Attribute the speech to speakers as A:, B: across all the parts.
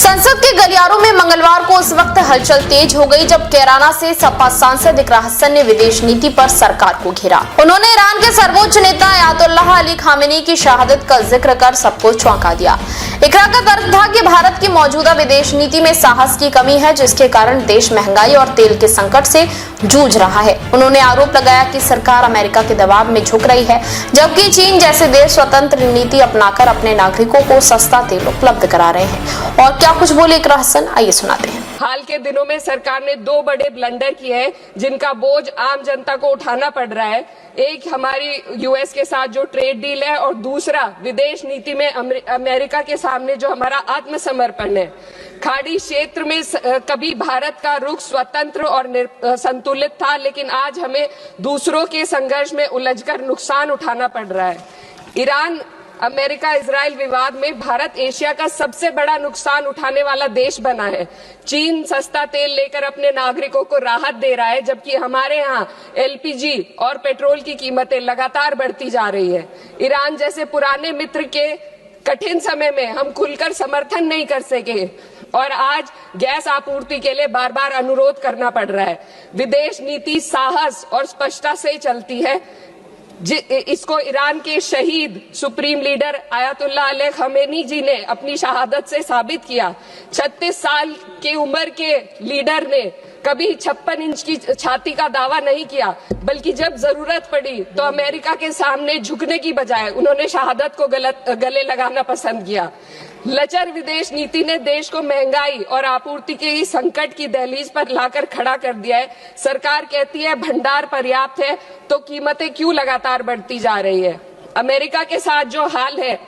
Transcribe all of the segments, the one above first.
A: संसद के गलियारों में मंगलवार को उस वक्त हलचल तेज हो गई जब कैराना से सपा सांसद इकरा हसन ने विदेश नीति पर सरकार को घेरा। उन्होंने ईरान के सर्वोच्च नेता अयातुल्लाह अली खामेनी की शहादत का जिक्र कर सबको चौंका दिया। इकरा का तर्क था कि भारत की मौजूदा विदेश नीति में साहस की कमी है, जिसके कारण देश महंगाई और तेल के संकट से जूझ रहा है। उन्होंने आरोप लगाया कि सरकार अमेरिका के दबाव में झुक रही है, जबकि चीन जैसे देश स्वतंत्र नीति अपनाकर अपने नागरिकों को सस्ता तेल उपलब्ध करा रहे हैं। और क्या कुछ बोले इकरा हसन, आइए सुनाते हैं।
B: हाल के दिनों में सरकार ने दो बड़े ब्लंडर किए हैं जिनका बोझ आम जनता को उठाना पड़ रहा है। एक हमारी यूएस के साथ जो ट्रेड डील है और दूसरा विदेश नीति में अमेरिका के सामने जो हमारा आत्मसमर्पण है। खाड़ी क्षेत्र में कभी भारत का रुख स्वतंत्र और संतुलित था, लेकिन आज हमें दूसरों के संघर्ष में उलझकर नुकसान उठाना पड़ रहा है। ईरान अमेरिका इजराइल विवाद में भारत एशिया का सबसे बड़ा नुकसान उठाने वाला देश बना है। चीन सस्ता तेल लेकर अपने नागरिकों को राहत दे रहा है, जबकि हमारे यहाँ एलपीजी और पेट्रोल की कीमतें लगातार बढ़ती जा रही है। ईरान जैसे पुराने मित्र के कठिन समय में हम खुलकर समर्थन नहीं कर सके और आज गैस आपूर्ति के लिए बार बार अनुरोध करना पड़ रहा है। विदेश नीति साहस और स्पष्टता से चलती है। इसको ईरान के शहीद supreme leader Ayatollah Ali Khamenei ji ने अपनी शहादत से साबित किया। 36 साल की उम्र के लीडर ने कभी 56 इंच की छाती का दावा नहीं किया, बल्कि जब जरूरत पड़ी तो अमेरिका के सामने झुकने की बजाय उन्होंने शहादत को गले लगाना पसंद किया। लचर विदेश नीति ने देश को महंगाई और आपूर्ति के संकट की दहलीज पर लाकर खड़ा कर दिया है। सरकार कहती है भंडार पर्याप्त है, तो कीमतें क्यों लगातार बढ़ती जा रही है। अमेरिका के साथ जो हाल है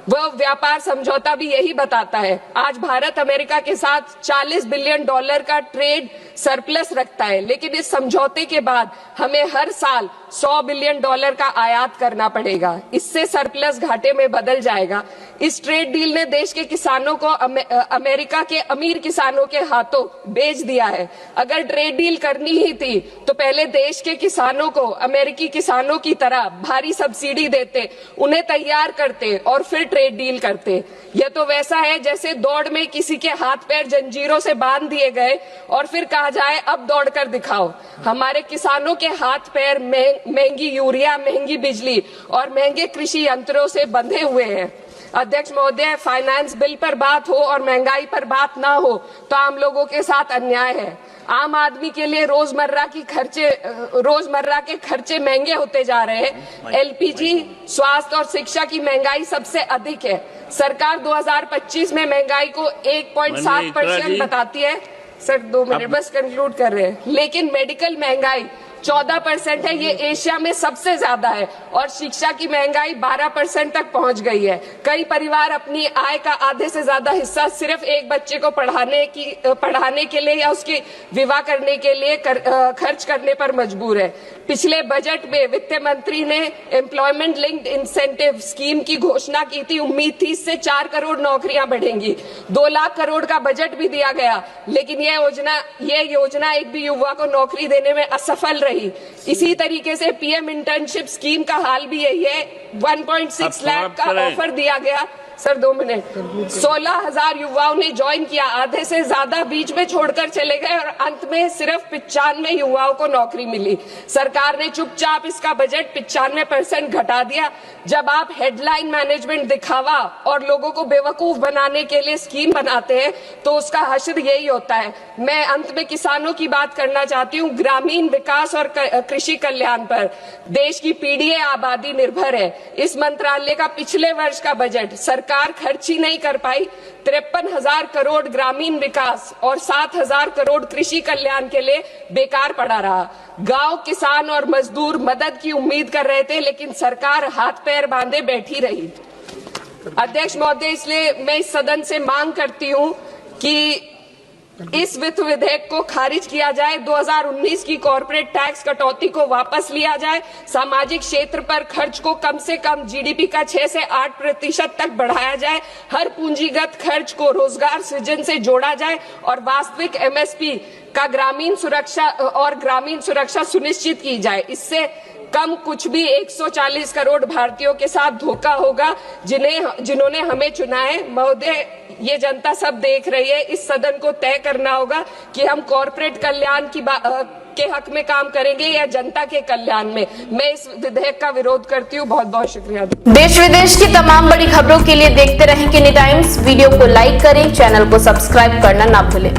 B: वह व्यापार समझौता भी यही बताता है। आज भारत अमेरिका के साथ $40 बिलियन का ट्रेड सरप्लस रखता है, लेकिन इस समझौते के बाद हमें हर साल $100 बिलियन का आयात करना पड़ेगा। इससे सरप्लस घाटे में बदल जाएगा। इस ट्रेड डील ने देश के किसानों को अमेरिका के अमीर किसानों के हाथों बेच दिया है। अगर ट्रेड डील करनी ही थी तो पहले देश के किसानों को अमेरिकी किसानों की तरह भारी सब्सिडी देते, उन्हें तैयार करते और फिर ट्रेड डील करते। यह तो वैसा है जैसे दौड़ में किसी के हाथ पैर जंजीरों से बांध दिए गए और फिर कहा जाए अब दौड़ कर दिखाओ। हमारे किसानों के हाथ पैर महंगी यूरिया, महंगी बिजली और महंगे कृषि यंत्रों से बंधे हुए हैं। अध्यक्ष महोदय, फाइनेंस बिल पर बात हो और महंगाई पर बात ना हो तो आम लोगों के साथ अन्याय है। आम आदमी के लिए रोजमर्रा के खर्चे महंगे होते जा रहे हैं। एलपीजी, स्वास्थ्य और शिक्षा की महंगाई सबसे अधिक है। सरकार 2025 में महंगाई को 1.7% बताती है। सर 2 मिनट बस कंक्लूड कर रहे हैं। लेकिन मेडिकल महंगाई 14% है, ये एशिया में सबसे ज्यादा है और शिक्षा की महंगाई 12% तक पहुंच गई है। कई परिवार अपनी आय का आधे से ज्यादा हिस्सा सिर्फ एक बच्चे को पढ़ाने के लिए या उसके विवाह करने के लिए खर्च करने पर मजबूर है। पिछले बजट में वित्त मंत्री ने एम्प्लॉयमेंट लिंक्ड इंसेंटिव स्कीम की घोषणा की थी। उम्मीद थी इससे 4 करोड़ नौकरियां बढ़ेंगी। 2 लाख करोड़ का बजट भी दिया गया, लेकिन ये योजना एक भी युवा को नौकरी देने में असफल रही। इसी तरीके से पीएम इंटर्नशिप स्कीम का हाल भी यही है। 1.6 लाख का ऑफर दिया गया। Sir 2 minute. 16,000 युवाओं ने ज्वाइन किया, आधे से ज्यादा बीच में छोड़कर चले गए और अंत में सिर्फ 95 युवाओं को नौकरी मिली। सरकार ने चुपचाप इसका बजट 95% घटा दिया। जब आप हेडलाइन मैनेजमेंट, दिखावा और लोगों को बेवकूफ बनाने के लिए स्कीम बनाते हैं तो उसका हश्र यही होता है। मैं अंत में किसानों की बात करना चाहती हूँ। ग्रामीण विकास और कृषि कल्याण पर देश की पीढ़ी आबादी निर्भर है। इस मंत्रालय का पिछले वर्ष का बजट सरकार खर्च ही नहीं कर पाई। 53,000 करोड़ ग्रामीण विकास और 7,000 करोड़ कृषि कल्याण के लिए बेकार पड़ा रहा। गांव, किसान और मजदूर मदद की उम्मीद कर रहे थे, लेकिन सरकार हाथ पैर बांधे बैठी रही। अध्यक्ष महोदय, इसलिए मैं इस सदन से मांग करती हूं कि इस वित्त विधेयक को खारिज किया जाए। 2019 की कॉर्पोरेट टैक्स कटौती को वापस लिया जाए। सामाजिक क्षेत्र पर खर्च को कम से कम जीडीपी का 6 से 8% तक बढ़ाया जाए। हर पूंजीगत खर्च को रोजगार सृजन से जोड़ा जाए और वास्तविक एमएसपी का ग्रामीण सुरक्षा सुनिश्चित की जाए। इससे कम कुछ भी 140 करोड़ भारतीयों के साथ धोखा होगा जिन्होंने हमें चुना है। महोदय, ये जनता सब देख रही है। इस सदन को तय करना होगा कि हम कॉर्पोरेट कल्याण के हक में काम करेंगे या जनता के कल्याण में। मैं इस विधेयक का विरोध करती हूँ। बहुत बहुत शुक्रिया।
A: देश विदेश की तमाम बड़ी खबरों के लिए देखते रहें किनी टाइम्स। वीडियो को लाइक करें, चैनल को सब्सक्राइब करना ना भूलें।